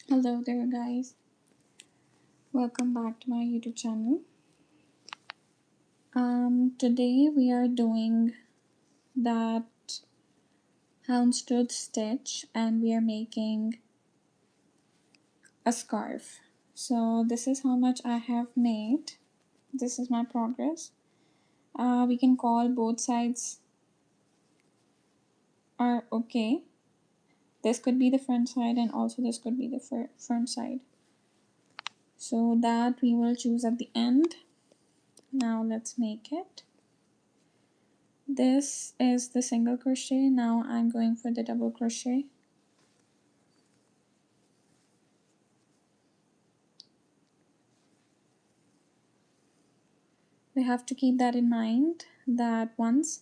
Hello there, guys. Welcome back to my YouTube channel. Today we are doing that houndstooth stitch and we are making a scarf. So this is how much I have made. This is my progress. We can call both sides are okay. This could be the front side and also this could be the front side. So that we will choose at the end. Now let's make it. This is the single crochet. Now I'm going for the double crochet. We have to keep that in mind that once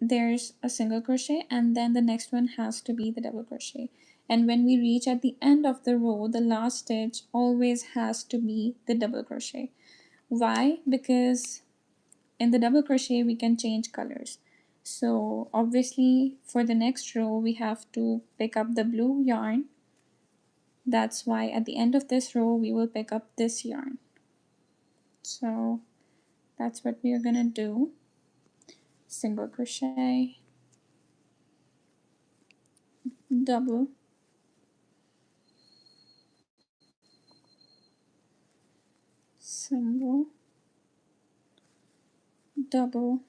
there's a single crochet and then the next one has to be the double crochet, and when we reach at the end of the row, the last stitch always has to be the double crochet. Why? Because in the double crochet we can change colors. So obviously for the next row we have to pick up the blue yarn. That's why at the end of this row we will pick up this yarn. So that's what we are gonna do. Single crochet, double, single, double,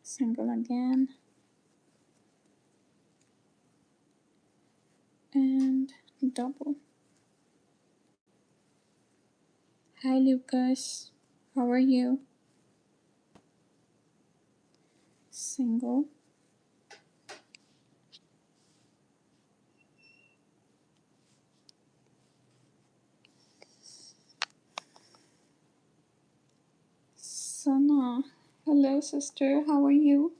single again, and double. Hi Lucas, how are you? Single, Sana, hello sister, how are you?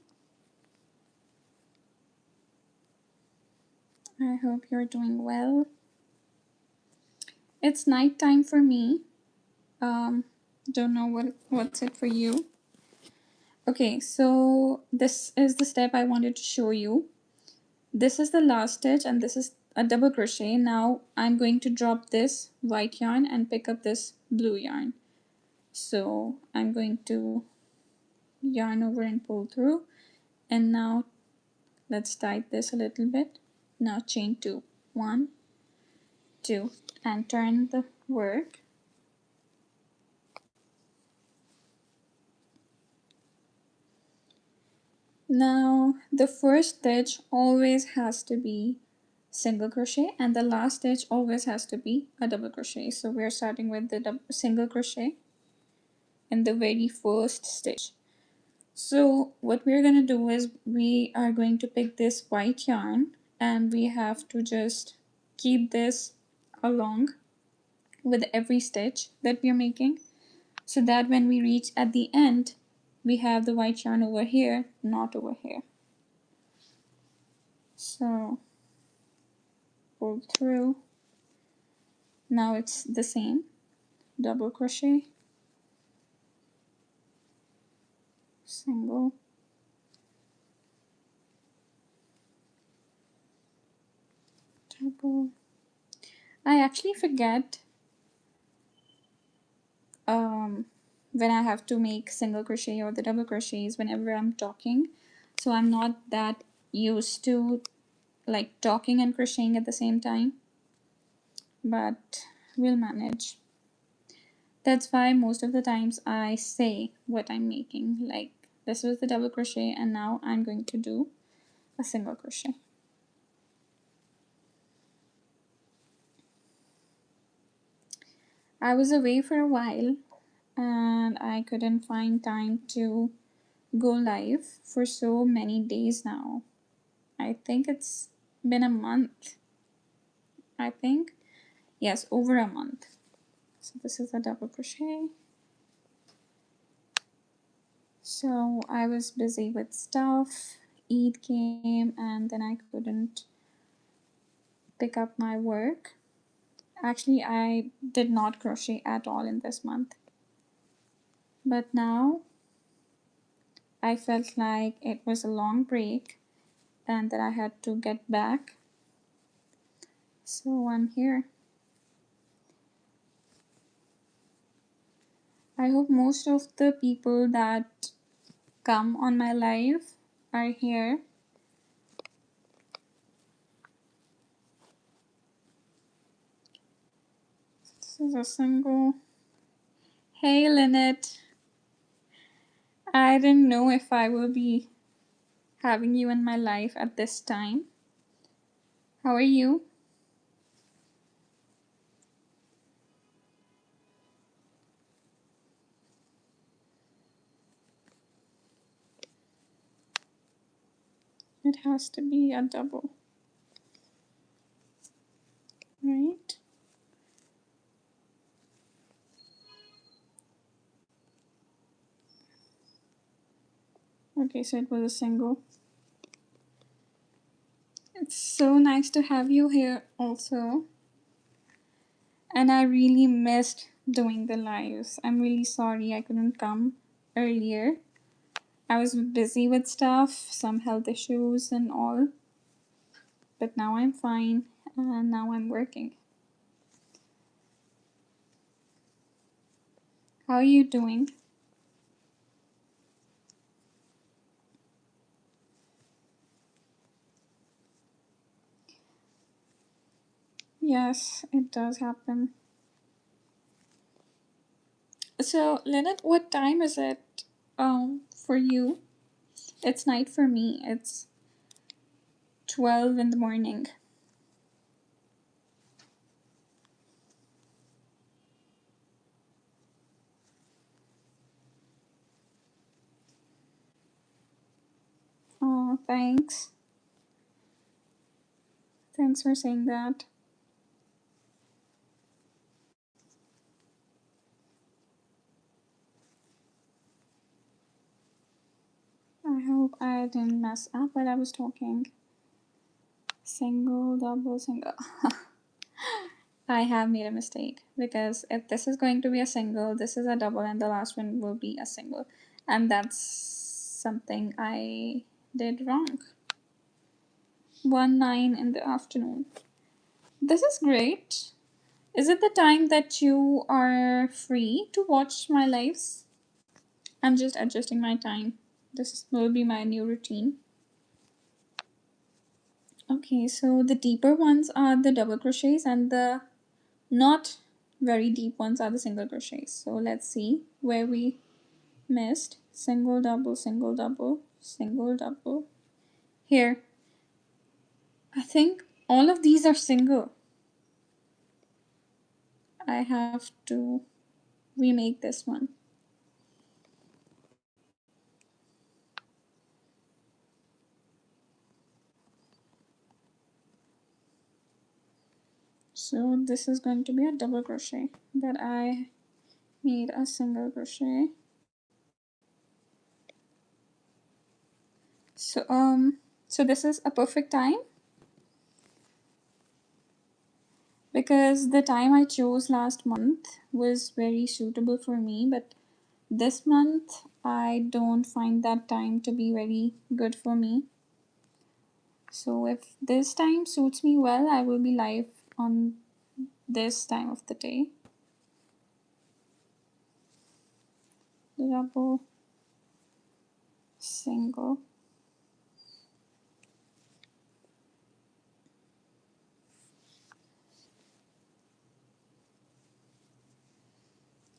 I hope you're doing well. It's night time for me. Um, don't know what's it for you. Okay, so this is the step I wanted to show you. This is the last stitch and this is a double crochet. Now I'm going to drop this white yarn and pick up this blue yarn. So I'm going to yarn over and pull through, and now let's tighten this a little bit. Now chain 2, 1, 2, and turn the work. Now the first stitch always has to be single crochet and the last stitch always has to be a double crochet. So we're starting with the single crochet in the very first stitch. So what we're going to do is we are going to pick this white yarn and we have to just keep this along with every stitch that we're making, so that when we reach at the end we have the white yarn over here, not over here. So pull through. Now it's the same, double crochet, single, double. I actually forget when I have to make single crochet or the double crochets whenever I'm talking, so I'm not that used to like talking and crocheting at the same time, but we'll manage. That's why most of the times I say what I'm making, like this was the double crochet and now I'm going to do a single crochet. I was away for a while and I couldn't find time to go live for so many days now. I think it's been a month. I think, yes, over a month. So this is a double crochet. So I was busy with stuff. Eid came and then I couldn't pick up my work. Actually, I did not crochet at all in this month. But now I felt like it was a long break and that I had to get back. So I'm here. I hope most of the people that come on my live are here. This is a single. Hey, Lynette. I didn't know if I will be having you in my life at this time. How are you? It has to be a double, right? Okay, so it was a single. It's so nice to have you here also. And I really missed doing the lives. I'm really sorry I couldn't come earlier. I was busy with stuff, some health issues and all. But now I'm fine and now I'm working. How are you doing? Yes, it does happen. So, Lynette, what time is it for you? It's night for me. It's 12 in the morning. Oh, thanks. Thanks for saying that. I hope I didn't mess up while I was talking. Single, double, single. I have made a mistake because if this is going to be a single, this is a double, and the last one will be a single. And that's something I did wrong. 1:09 in the afternoon. This is great. Is it the time that you are free to watch my lives? I'm just adjusting my time. This will be my new routine. Okay, so the deeper ones are the double crochets and the not very deep ones are the single crochets. So let's see where we missed. Single, double, single, double, single, double. Here, I think all of these are single. I have to remake this one. So this is going to be a double crochet that I made a single crochet. So this is a perfect time because the time I chose last month was very suitable for me, but this month I don't find that time to be very good for me. So if this time suits me well, I will be live on this time of the day. Double, single.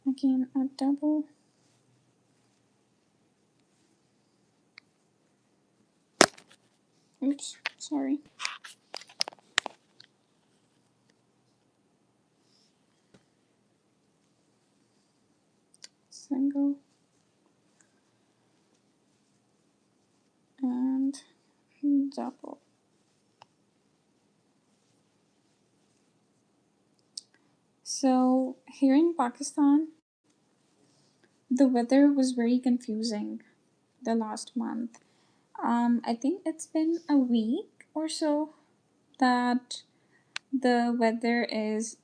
Again, a double. Oops, sorry. Single. And double. So here in Pakistan, the weather was very confusing the last month. I think it's been a week or so that the weather is,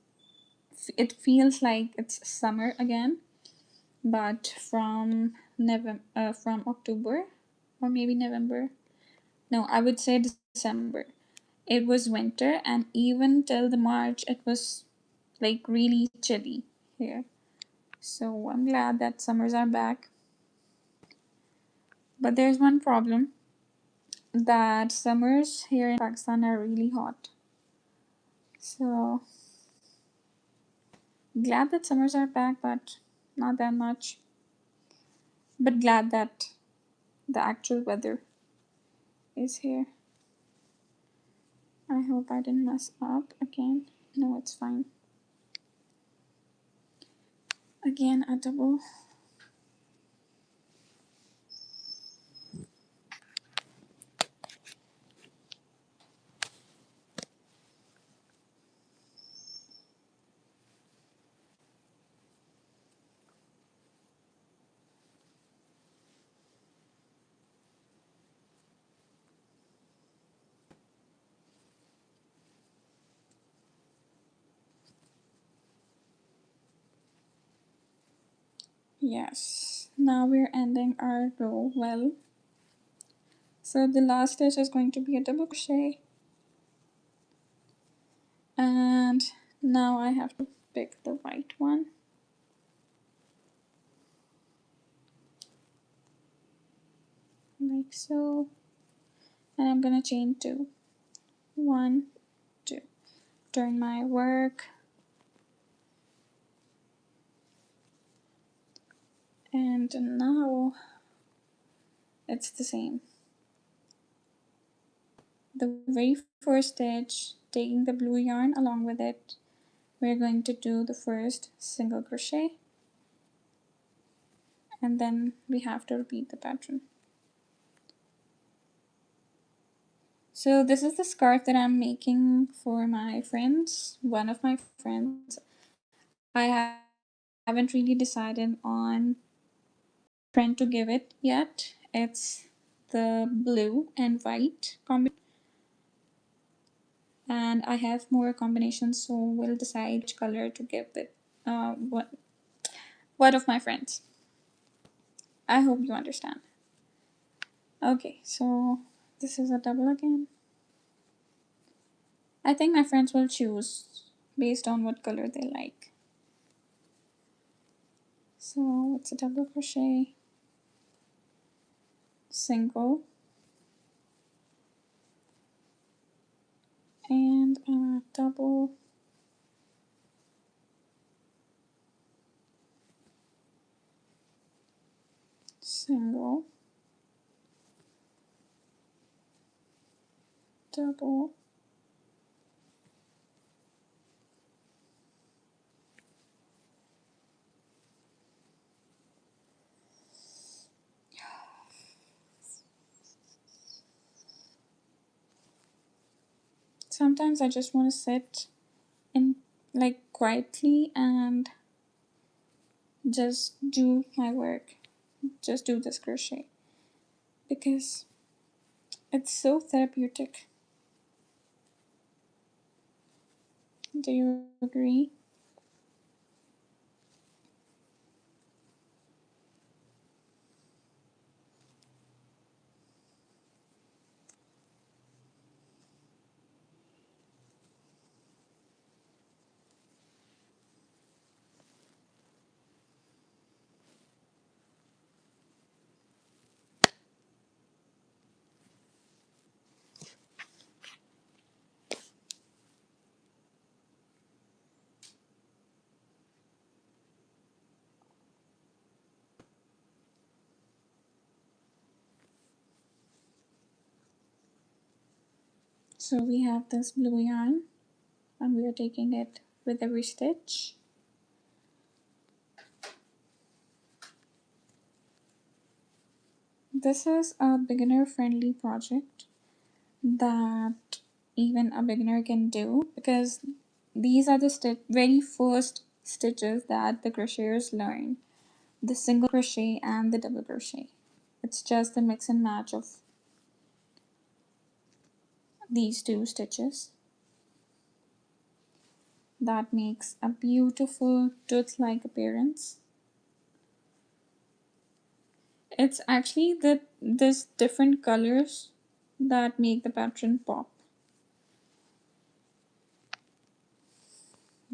it feels like it's summer again, but from from October or maybe November. No, I would say December. It was winter, and even till the March, it was like really chilly here. So I'm glad that summers are back. But there's one problem, that summers here in Pakistan are really hot. So glad that summers are back, but not that much. But glad that the actual weather is here. I hope I didn't mess up again. No, it's fine. Again, a double. Yes. Now we're ending our row well. So the last stitch is going to be a double crochet. And now I have to pick the white one. Like so. And I'm gonna chain two. One, two. Turn my work. And now it's the same. The very first stitch, taking the blue yarn along with it, we're going to do the first single crochet, and then we have to repeat the pattern. So this is the scarf that I'm making for my friends, one of my friends. I haven't really decided on trend to give it yet. It's the blue and white combination, and I have more combinations, so we'll decide which color to give it. What of my friends. I hope you understand. Okay, so this is a double again. I think my friends will choose based on what color they like. So it's a double crochet, single, and a double, single, double, sometimes I just want to sit in like quietly and just do my work, just do this crochet because it's so therapeutic. Do you agree? So we have this blue yarn and we are taking it with every stitch. This is a beginner friendly project that even a beginner can do because these are the very first stitches that the crocheters learn, the single crochet and the double crochet. It's just the mix and match of these two stitches that makes a beautiful tooth like appearance. It's actually this different colors that make the pattern pop.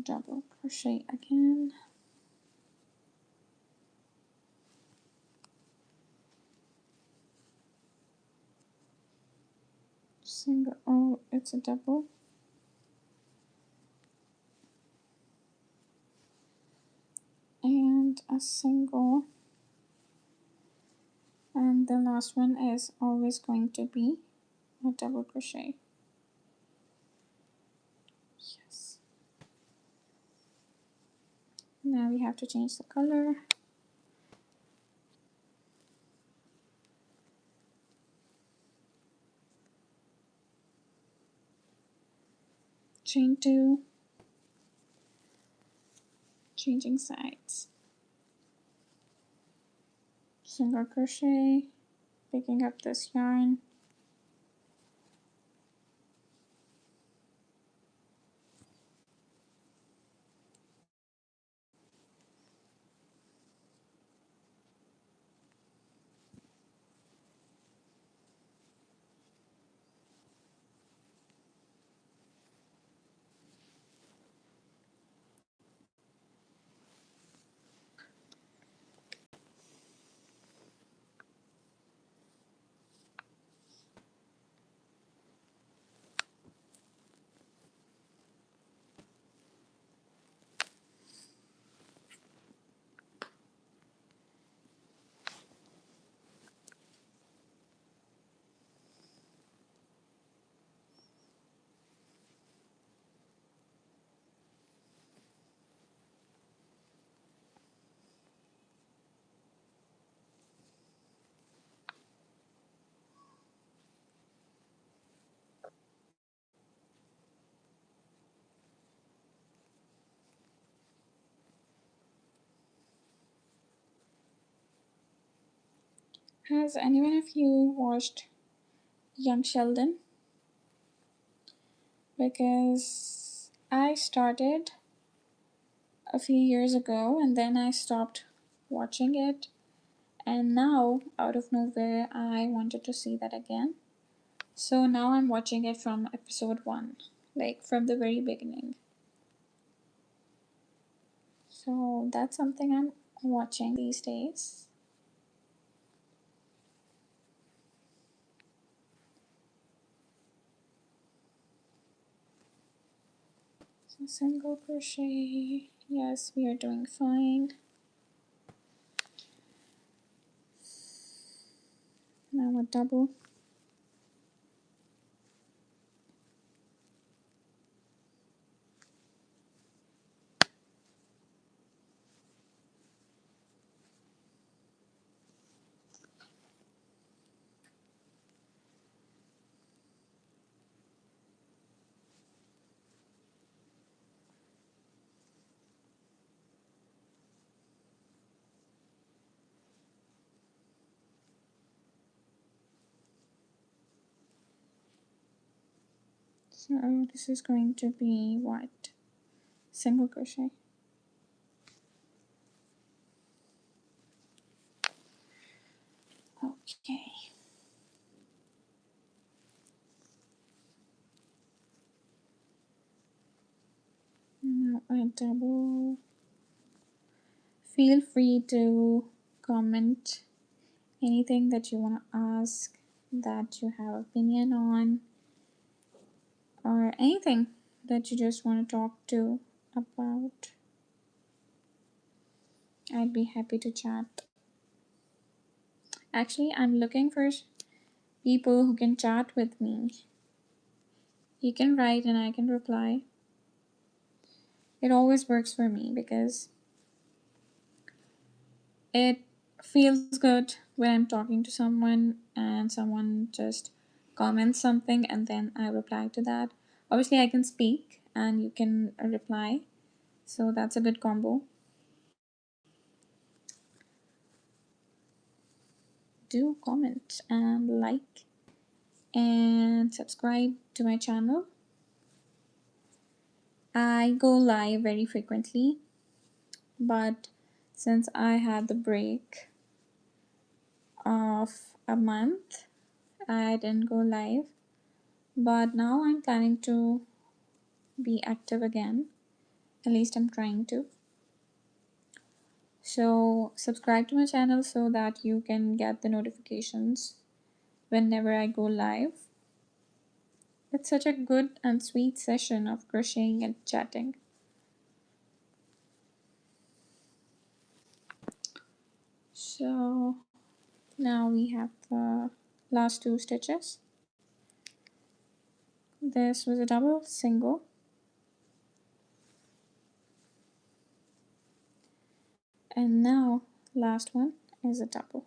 Double crochet again. Single, oh, it's a double. And a single. And the last one is always going to be a double crochet. Yes. Now we have to change the color. Chain 2, changing sides. Single crochet, picking up this yarn. Has anyone of you watched Young Sheldon? Because I started a few years ago and then I stopped watching it, and now out of nowhere I wanted to see that again. So now I'm watching it from episode 1, like from the very beginning. So that's something I'm watching these days. So single crochet, yes, we are doing fine. Now a double. So this is going to be what? Single crochet. Okay. Now a double. Feel free to comment anything that you want to ask, that you have opinion on, or anything that you just want to talk to about. I'd be happy to chat. Actually, I'm looking for people who can chat with me. You can write and I can reply. It always works for me because it feels good when I'm talking to someone and someone just comments something and then I reply to that. Obviously, I can speak and you can reply, so that's a good combo. Do comment and like and subscribe to my channel. I go live very frequently, but since I had the break, of a month I didn't go live, but now I'm planning to be active again. At least I'm trying to. So, subscribe to my channel so that you can get the notifications whenever I go live. It's such a good and sweet session of crocheting and chatting. So, now we have the last two stitches. This was a double, single, and now last one is a double.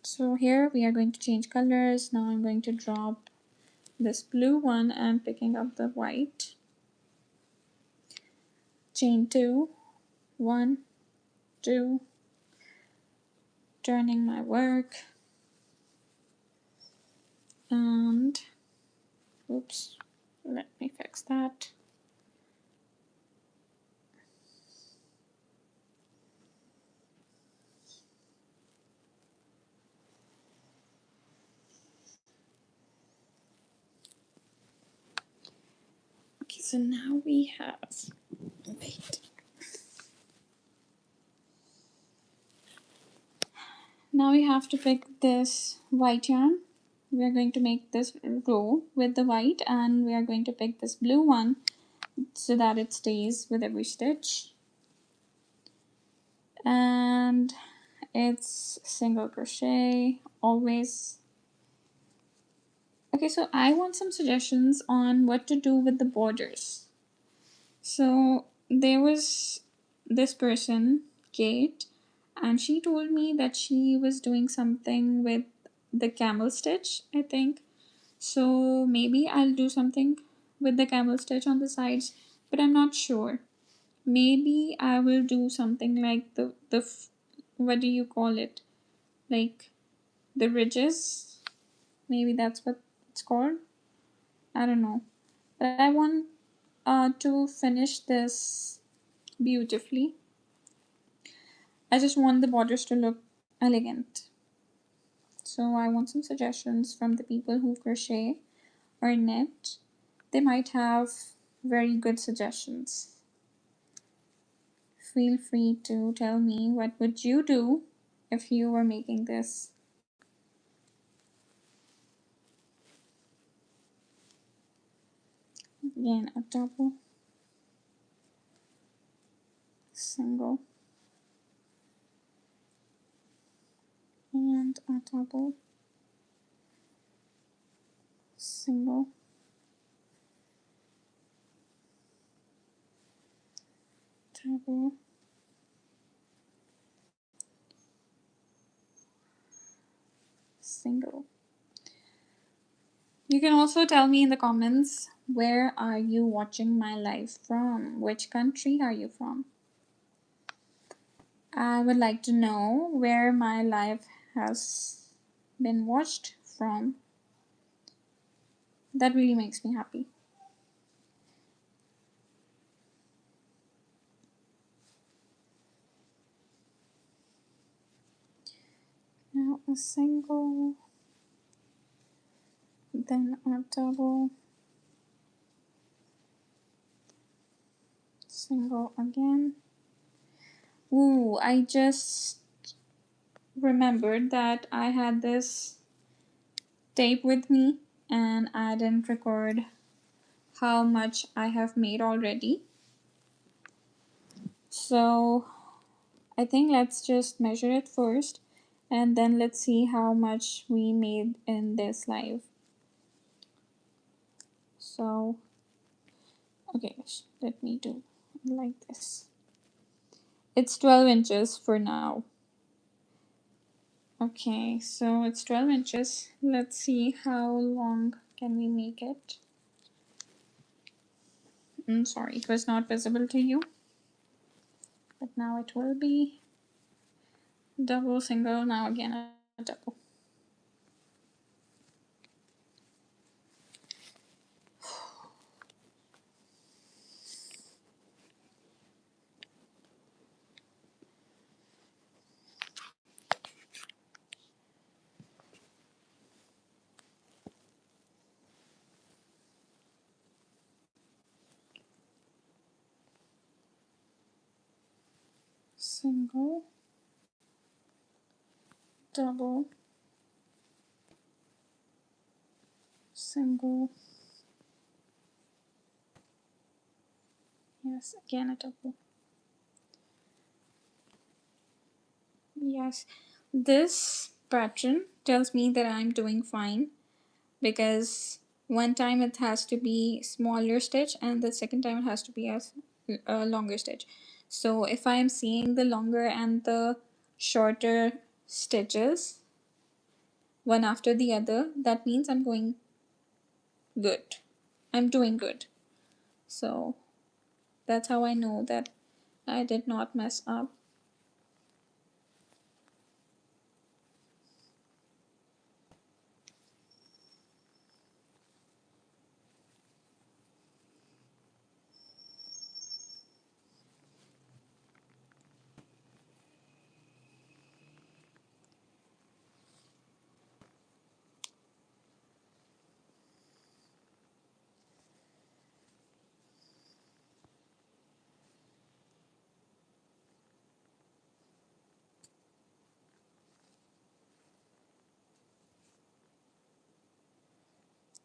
So here we are going to change colors. Now I'm going to drop this blue one and picking up the white. Chain 2, 1, 2, turning my work, and oops, let me fix that. Okay, so now we have, wait. Now we have to pick this white yarn. We are going to make this row with the white, and we are going to pick this blue one so that it stays with every stitch. And it's single crochet always. Okay, so I want some suggestions on what to do with the borders. So there was this person, Kate, and she told me that she was doing something with the camel stitch, I think. So maybe I'll do something with the camel stitch on the sides, but I'm not sure. Maybe I will do something like the what do you call it? Like the ridges. Maybe that's what it's called. I don't know. But I want to finish this beautifully. I just want the borders to look elegant. So I want some suggestions from the people who crochet or knit. They might have very good suggestions. Feel free to tell me what would you do if you were making this. Again, a double, single, and a double, single, double, single. You can also tell me in the comments, where are you watching my live from? Which country are you from? I would like to know where my live has been watched from. That really makes me happy. Now a single, then a double, single again. Ooh, I just remembered that I had this tape with me and I didn't record how much I have made already. So I think let's just measure it first and then let's see how much we made in this live. So, okay, let me do like this. It's 12 inches for now. Okay, so it's 12 inches. Let's see how long can we make it. Sorry, it was not visible to you, but now it will be. Double, single, now again a double. single, double, single, yes, again a double. Yes, this pattern tells me that I'm doing fine because one time it has to be smaller stitch and the second time it has to be a longer stitch. So if I am seeing the longer and the shorter stitches one after the other, that means I'm going good. I'm doing good. So that's how I know that I did not mess up.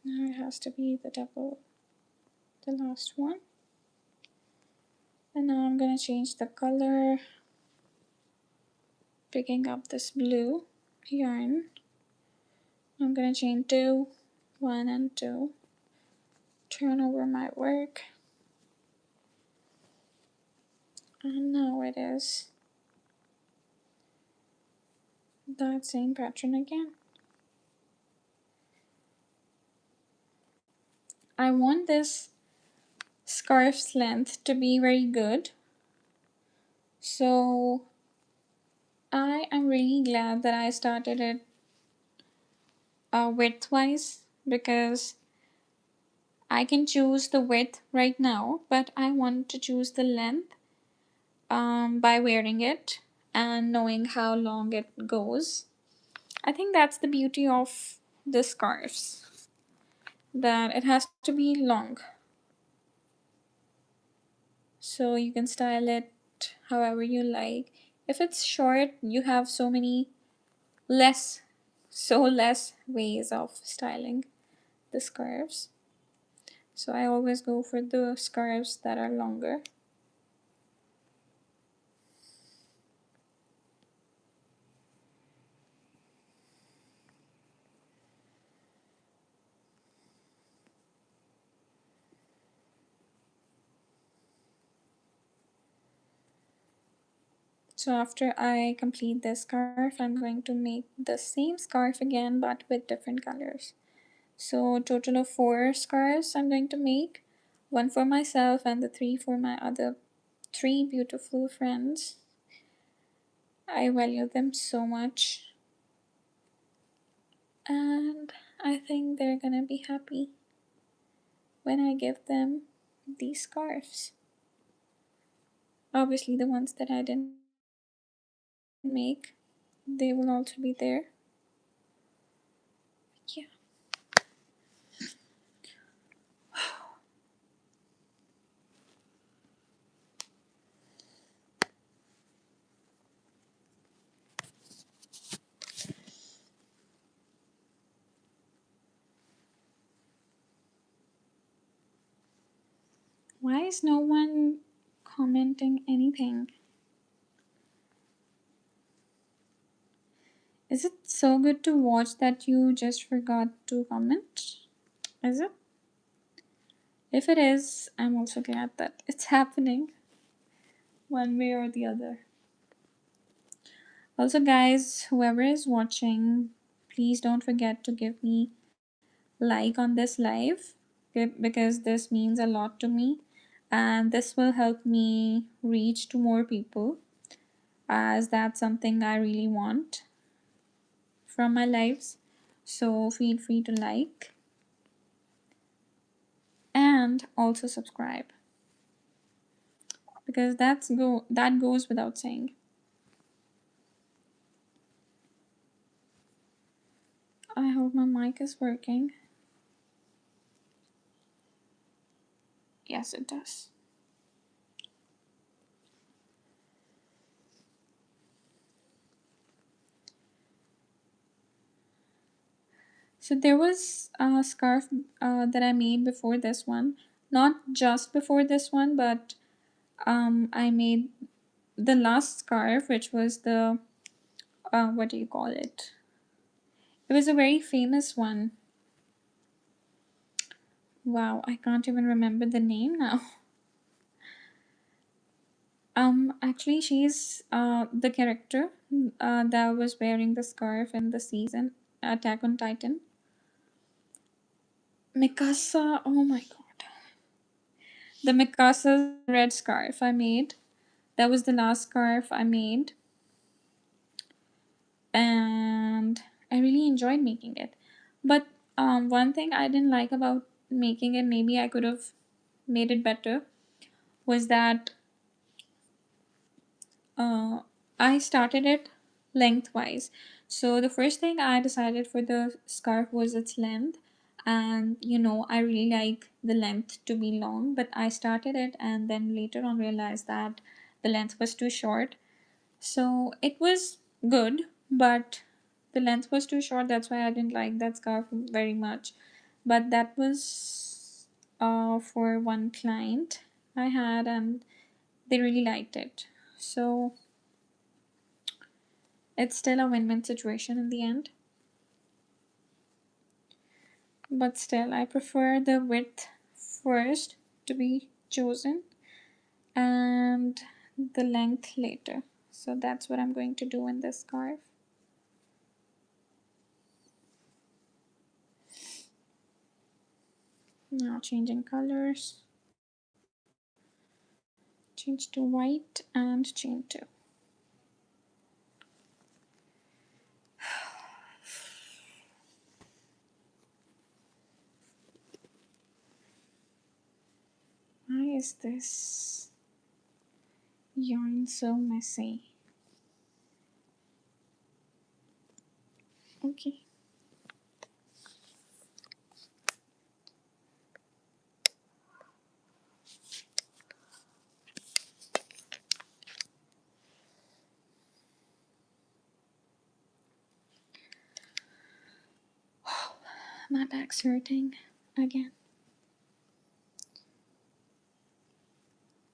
Now it has to be the double, the last one. And now I'm gonna change the color, picking up this blue yarn. I'm gonna chain 2, 1 and 2, turn over my work, and now it is that same pattern again. I want this scarf's length to be very good, so I am really glad that I started it width-wise, because I can choose the width right now, but I want to choose the length by wearing it and knowing how long it goes. I think that's the beauty of the scarves, that it has to be long. So you can style it however you like. If it's short, you have less, so less ways of styling the scarves. So I always go for the scarves that are longer. So after I complete this scarf, I'm going to make the same scarf again but with different colors. So total of 4 scarves I'm going to make. 1 for myself and the 3 for my other 3 beautiful friends. I value them so much. And I think they're gonna be happy when I give them these scarves. Obviously the ones that I didn't make, they will also be there. Yeah. Why is no one commenting anything? Is it so good to watch that you just forgot to comment? Is it? If it is, I'm also glad that it's happening one way or the other. Also, guys, whoever is watching, please don't forget to give me like on this live, because this means a lot to me, and this will help me reach to more people, as that's something I really want from my lives. So feel free to like and also subscribe, because that goes without saying. I hope my mic is working. Yes, it does. So there was a scarf that I made before this one. Not just before this one, but I made the last scarf, which was the what do you call it? It was a very famous one. Wow, I can't even remember the name now. Actually, she's the character that was wearing the scarf in the season Attack on Titan. Mikasa. Oh my god, the Mikasa's red scarf I made. That was the last scarf I made, and I really enjoyed making it. But one thing I didn't like about making it, maybe I could have made it better, was that uh, I started it lengthwise. So the first thing I decided for the scarf was its length. And I really like the length to be long, but I started it and then later on realized that the length was too short. So it was good, but the length was too short. That's why I didn't like that scarf very much. But that was for one client I had, and they really liked it. So it's still a win-win situation in the end. But still, I prefer the width first to be chosen and the length later. So that's what I'm going to do in this scarf. Now changing colors. Change to white and chain 2. Why is this yarn so messy? Okay. My back's hurting again.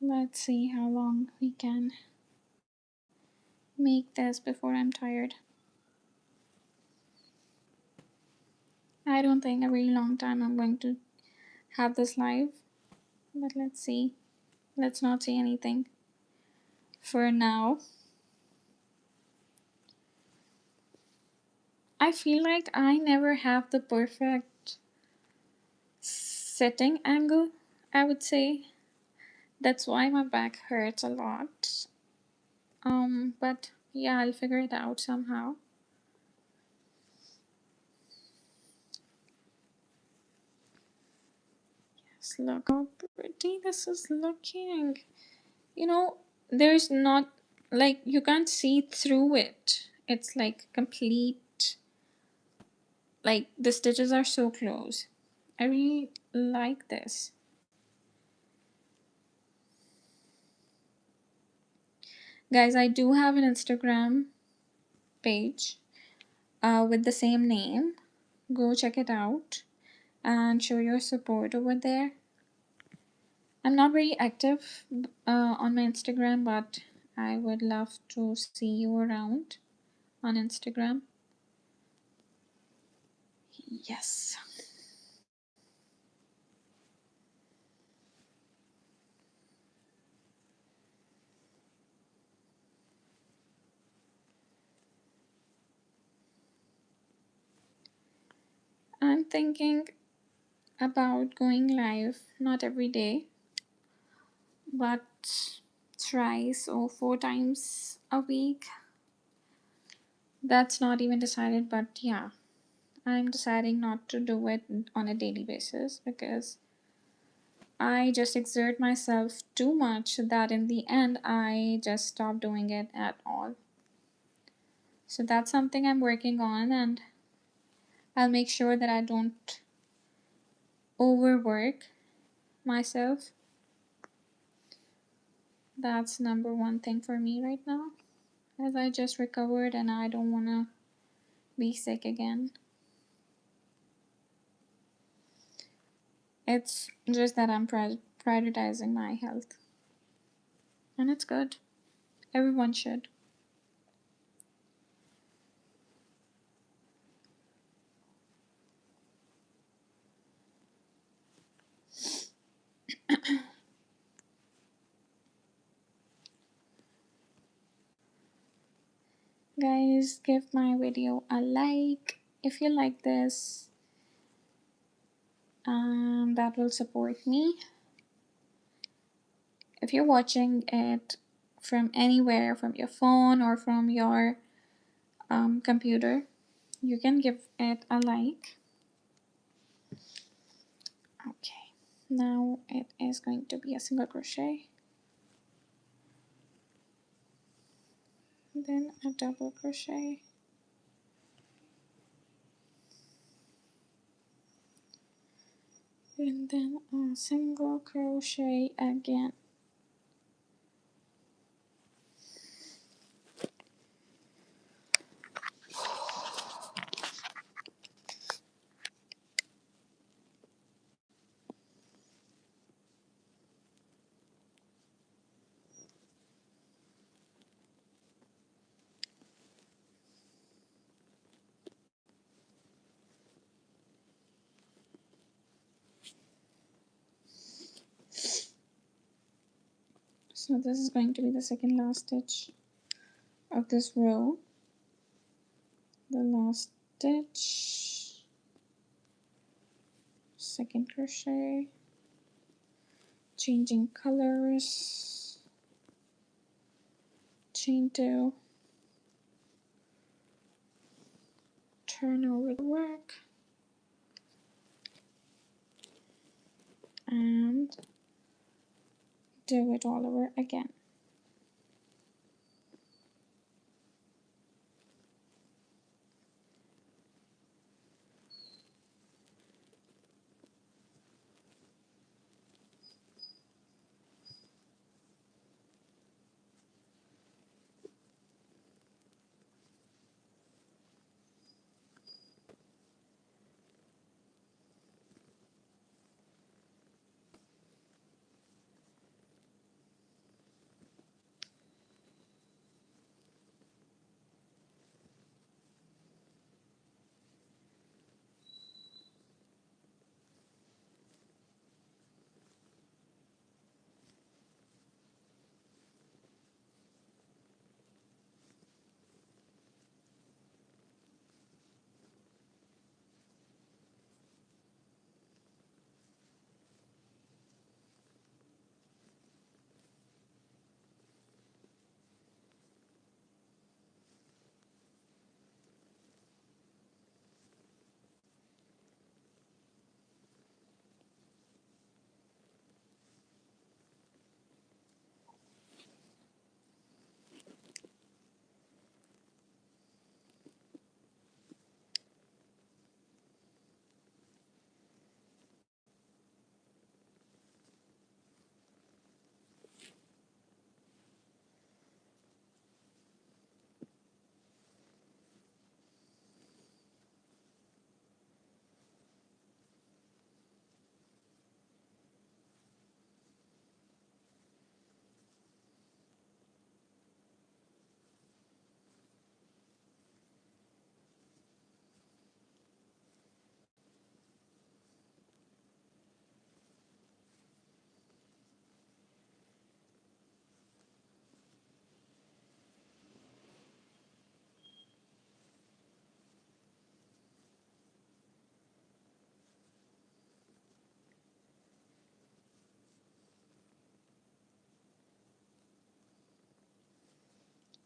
Let's see how long we can make this before I'm tired. I don't think a really long time I'm going to have this live, but let's see. Let's not say anything for now. I feel like I never have the perfect sitting angle, I would say. That's why my back hurts a lot. But yeah, I'll figure it out somehow. Yes, look how pretty this is looking. You know, there's not, like, you can't see through it. It's like complete, like, the stitches are so close. I really like this. Guys, I do have an Instagram page with the same name. Go check it out and show your support over there. I'm not very active on my Instagram, but I would love to see you around on Instagram. Yes. I'm thinking about going live, not every day, but thrice or 4 times a week. That's not even decided, but yeah, I'm deciding not to do it on a daily basis because I just exert myself too much that in the end I just stop doing it at all. So that's something I'm working on, and I'll make sure that I don't overwork myself. That's number one thing for me right now, as I just recovered and I don't want to be sick again. It's just that I'm prioritizing my health, and it's good. Everyone should. Guys, give my video a like if you like this, and that will support me. If you're watching it from anywhere, from your phone or from your computer, you can give it a like. Okay, now it is going to be a single crochet, then a double crochet, and then a single crochet again. So this is going to be the second last stitch of this row. The last stitch, second crochet, changing colors, chain 2, turn over the work, and do it all over again.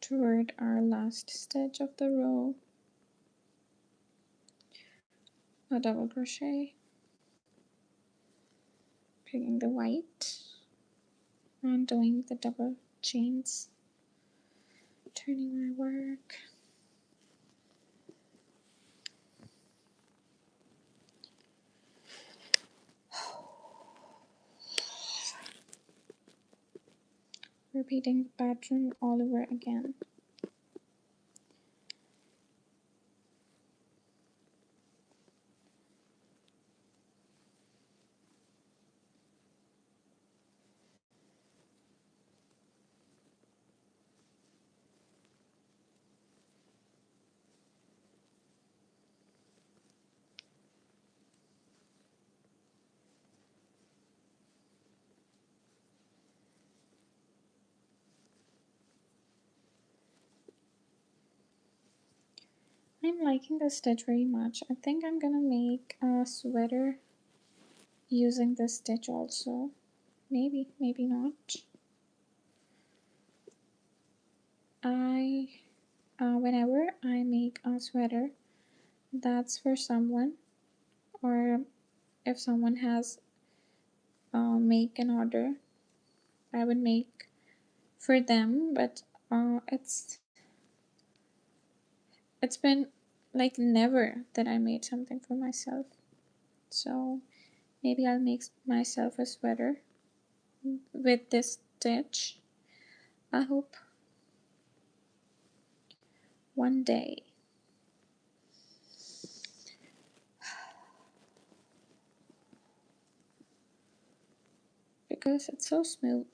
Toward our last stitch of the row, a double crochet, picking the white and doing the double chains, turning my work, repeating the pattern all over again. I'm liking this stitch very much. I think I'm gonna make a sweater using this stitch also. Maybe, maybe not. I whenever I make a sweater that's for someone, or if someone has make an order, I would make for them. But it's been like never that I made something for myself. So maybe I'll make myself a sweater with this stitch. I hope one day. Because it's so smooth.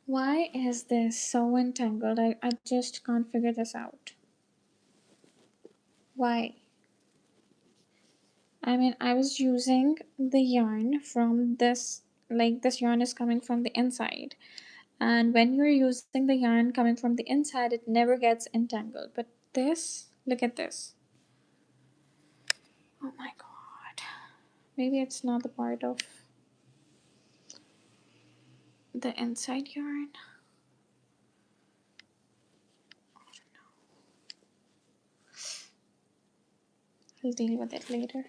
Why is this so entangled? I just can't figure this out. Why? I mean, I was using the yarn from this, like this yarn is coming from the inside. And when you're using the yarn coming from the inside, it never gets entangled. But this, look at this. Oh my god. Maybe it's not the part of the inside yarn. I'll deal with it later.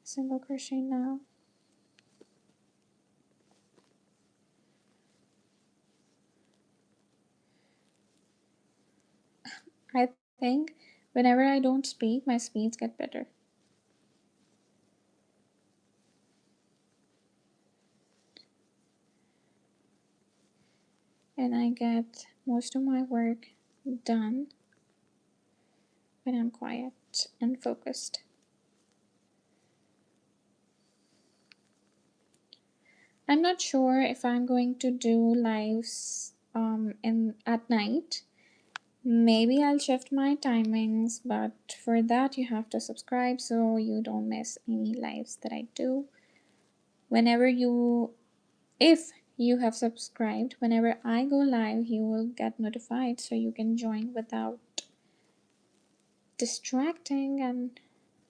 Single crochet now. I think whenever I don't speak, my speeds get better. And I get most of my work done when I'm quiet and focused. I'm not sure if I'm going to do lives in at night. Maybe I'll shift my timings, but for that you have to subscribe so you don't miss any lives that I do. Whenever you, if you have subscribed, whenever I go live, you will get notified so you can join without distracting, and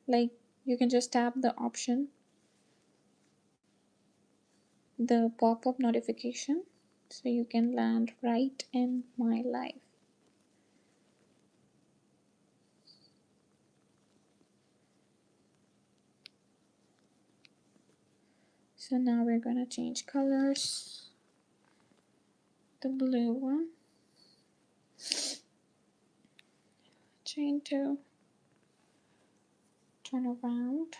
like you can just tap the option, the pop-up notification, so you can land right in my live. So now we're gonna change colors. The blue one, chain 2, turn around,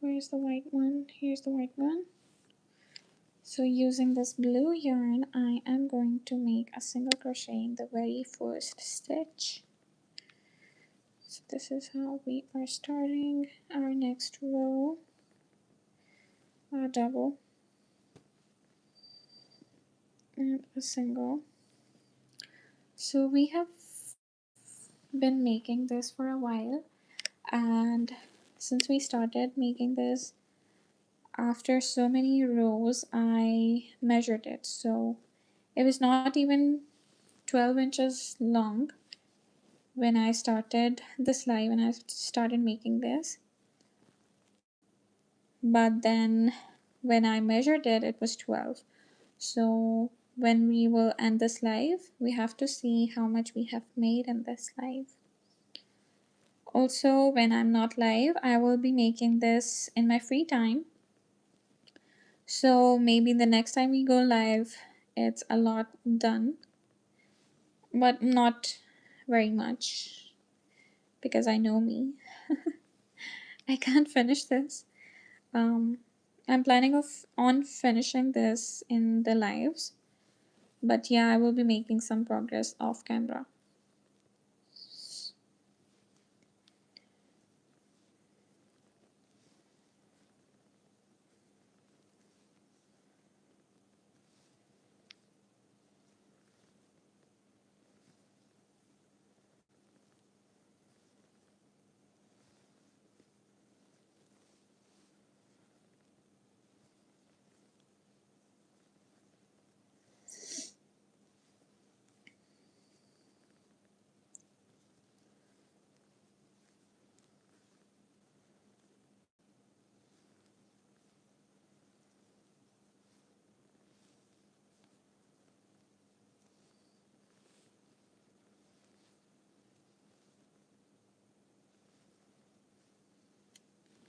where's the white one? Here's the white one. So using this blue yarn, I am going to make a single crochet in the very first stitch. So this is how we are starting our next row, a double and a single. So we have been making this for a while, and since we started making this, after so many rows I measured it, so it was not even 12 inches long when I started this live, when I started making this. But then when I measured it, it was 12. So when we will end this live, we have to see how much we have made in this live. Also, when I'm not live, I will be making this in my free time. So maybe the next time we go live, it's a lot done, but not very much, because I know me. I can't finish this. I'm planning on finishing this in the lives, but yeah, I will be making some progress off camera.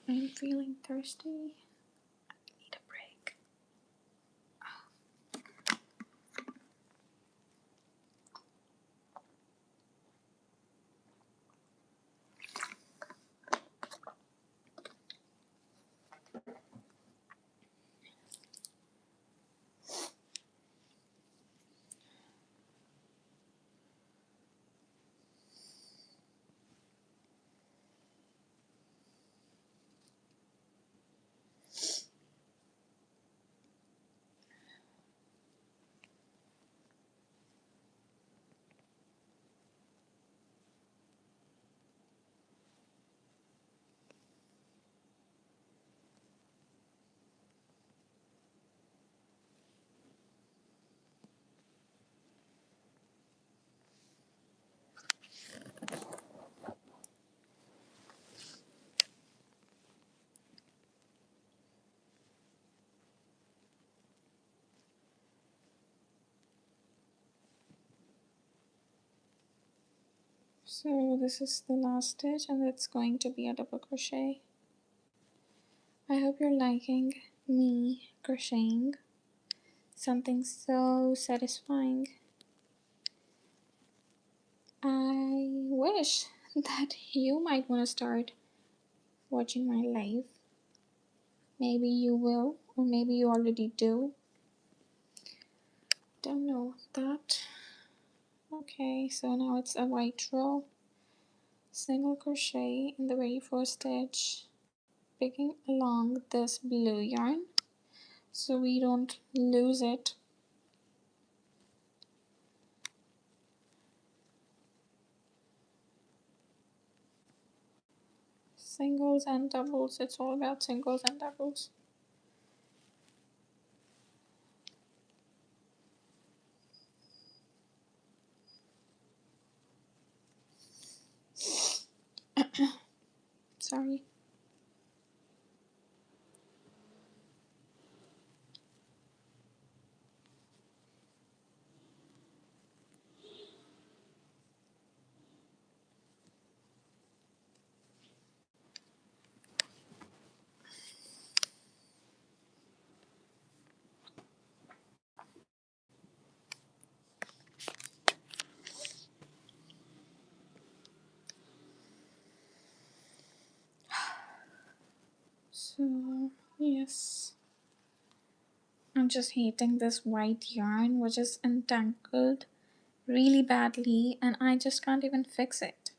I'm feeling thirsty. Need a break. So this is the last stitch and it's going to be a double crochet. I hope you're liking me crocheting something so satisfying. I wish that you might want to start watching my live. Maybe you will, or maybe you already do. Don't know that. Okay, so now it's a white row, single crochet in the very first stitch, picking along this blue yarn so we don't lose it. Singles and doubles, it's all about singles and doubles. Sorry. So, yes. I'm just hating this white yarn which is entangled really badly and I just can't even fix it.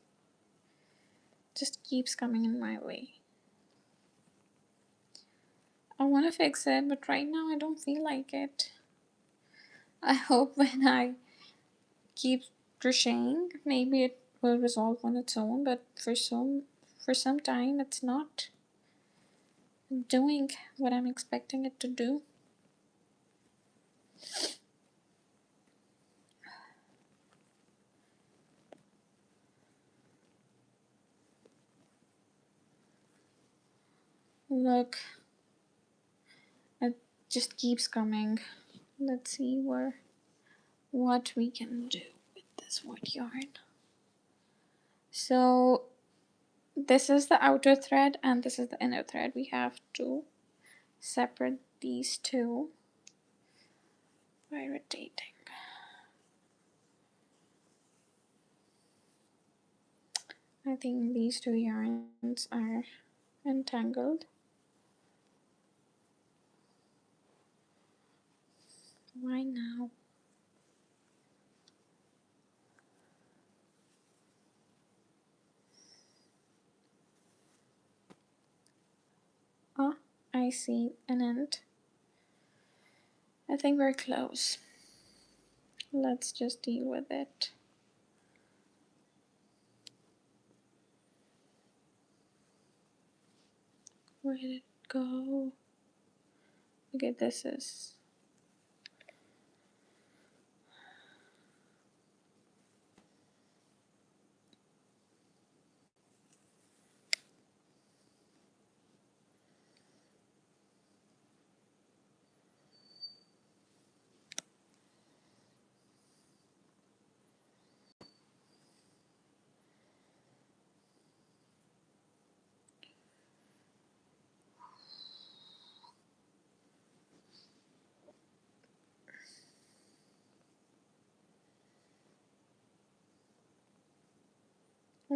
Just keeps coming in my way. I want to fix it, but right now I don't feel like it. I hope when I keep crocheting, maybe it will resolve on its own, but for some time it's not doing what I'm expecting it to do. Look, it just keeps coming. Let's see what we can do with this white yarn. So this is the outer thread and this is the inner thread. We have to separate these two by rotating. I think these two yarns are entangled. Why now? Oh, I see an end. I think we're close. Let's just deal with it. Where did it go? Okay, this is...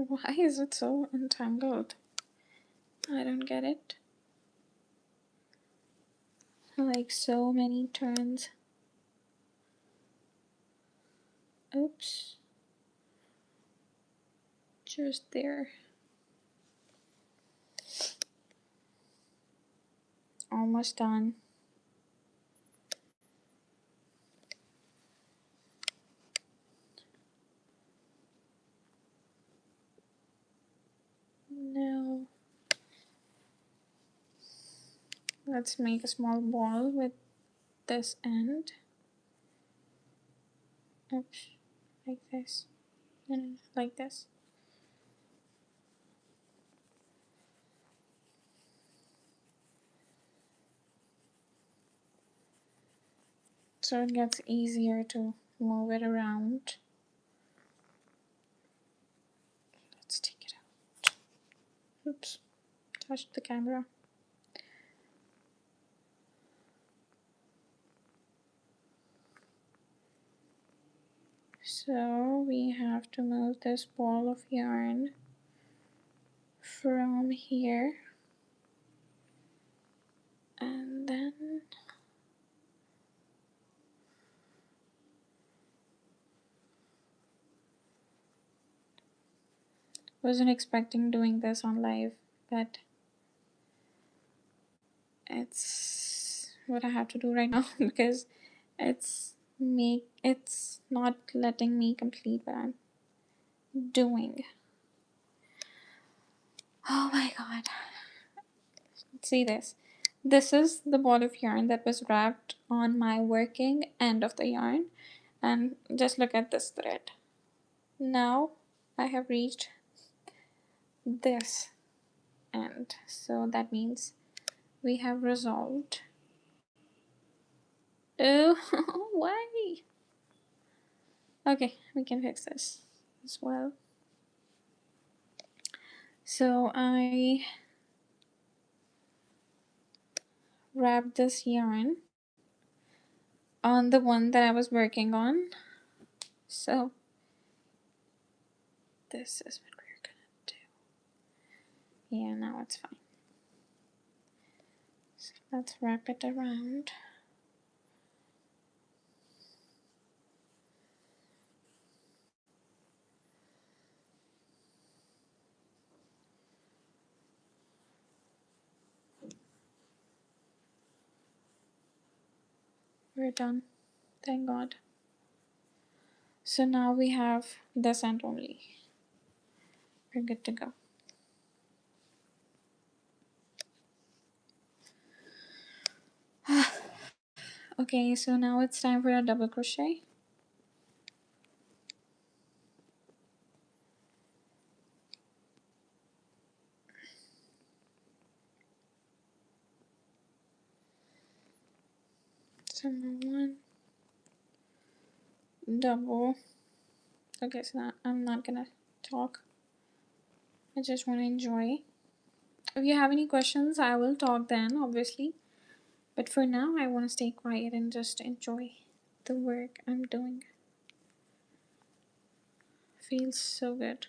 Why is it so entangled? I don't get it. Like so many turns. Oops. Just there. Almost done. Now let's make a small ball with this end. Oops. Like this. And like this. So it gets easier to move it around. Let's take it out. Oops. Touched the camera. So we have to move this ball of yarn from here, and then wasn't expecting doing this on live, but it's what I have to do right now because it's not letting me complete what I'm doing. Oh my god. See this. This is the ball of yarn that was wrapped on my working end of the yarn, and just look at this thread. Now I have reached this end, so that means we have resolved. Oh, why? Okay, we can fix this as well. So I wrapped this yarn on the one that I was working on. So this is what we're gonna do. Yeah, now it's fine. So let's wrap it around. We're done. Thank God. So now we have this end only. We're good to go. Okay, so now it's time for a double crochet. So now one double. Okay, so now I'm not gonna talk. I just want to enjoy. If you have any questions, I will talk then, obviously. But for now, I want to stay quiet and just enjoy the work I'm doing. Feels so good.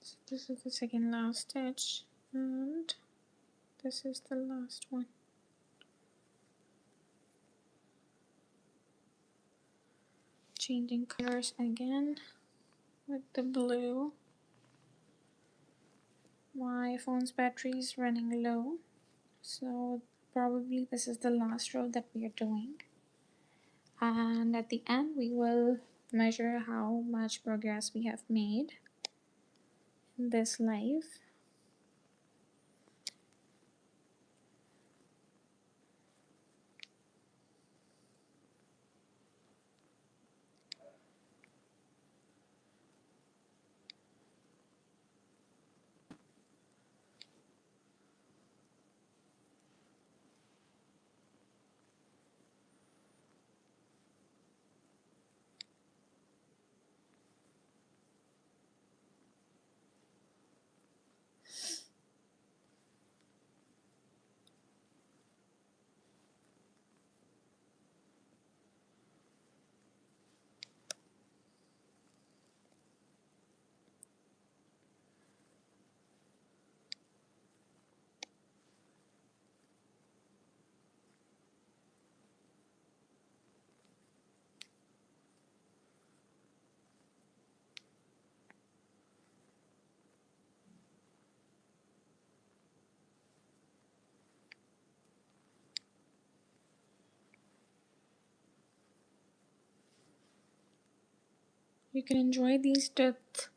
So this is the second last stitch, and this is the last one. Changing colors again with the blue. My phone's battery is running low, so probably this is the last row that we are doing. And at the end, we will measure how much progress we have made in this live. You can enjoy these tips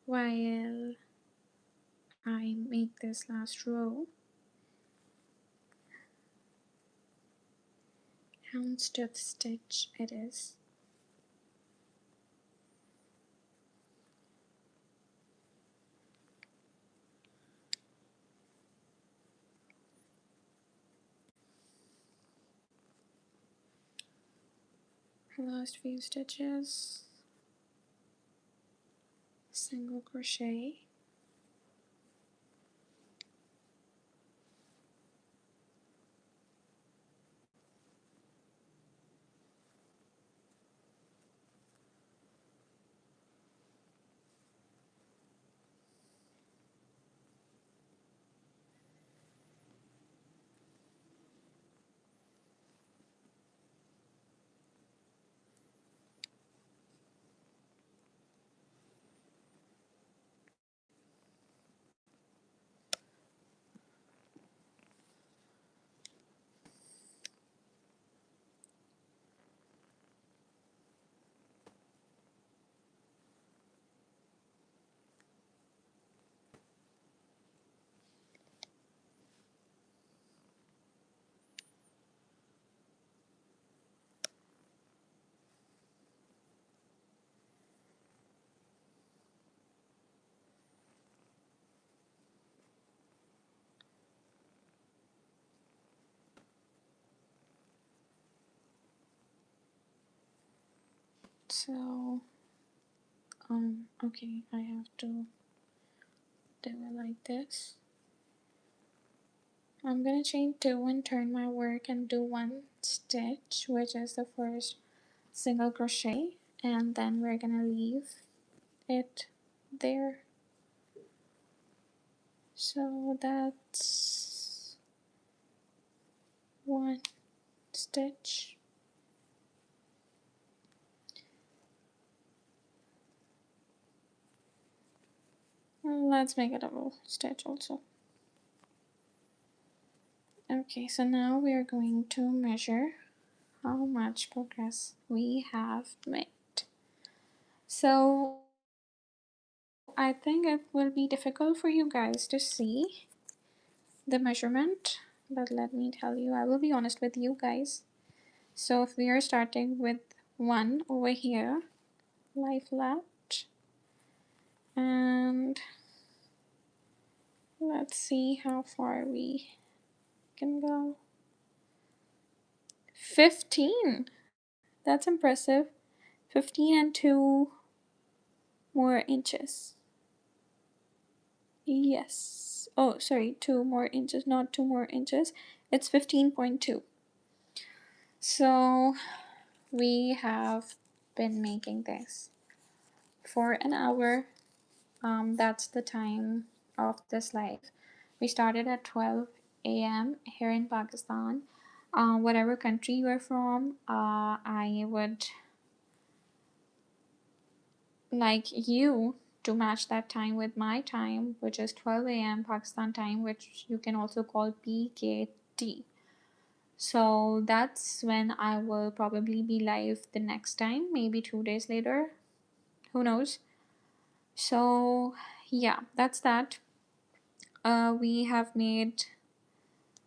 while I make this last row. Houndstooth stitch it is. Last few stitches, single crochet, so okay, I have to do it like this. I'm gonna chain 2 and turn my work and do 1 stitch, which is the first single crochet, and then we're gonna leave it there. So that's 1 stitch. Let's make a double stitch also. Okay, so now we are going to measure how much progress we have made. So I think it will be difficult for you guys to see the measurement, but let me tell you, I will be honest with you guys. So if we are starting with 1 over here, lie flat, and let's see how far we can go. 15. That's impressive. 15 and 2 more inches. Yes. Oh, sorry, 2 more inches, not 2 more inches. It's 15.2. So we have been making this for an hour. That's the time of this live. We started at 12 a.m. here in Pakistan. Whatever country you're from, I would like you to match that time with my time, which is 12 a.m. Pakistan time, which you can also call PKT. So that's when I will probably be live the next time, maybe 2 days later. Who knows? So, yeah, that's that. We have made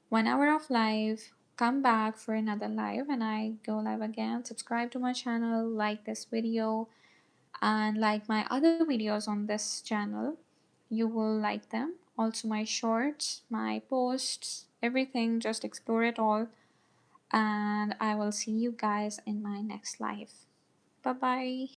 1 hour of live. Come back for another live, and I go live again. Subscribe to my channel, like this video, and like my other videos on this channel. You will like them. Also, my shorts, my posts, everything. Just explore it all. And I will see you guys in my next live. Bye bye.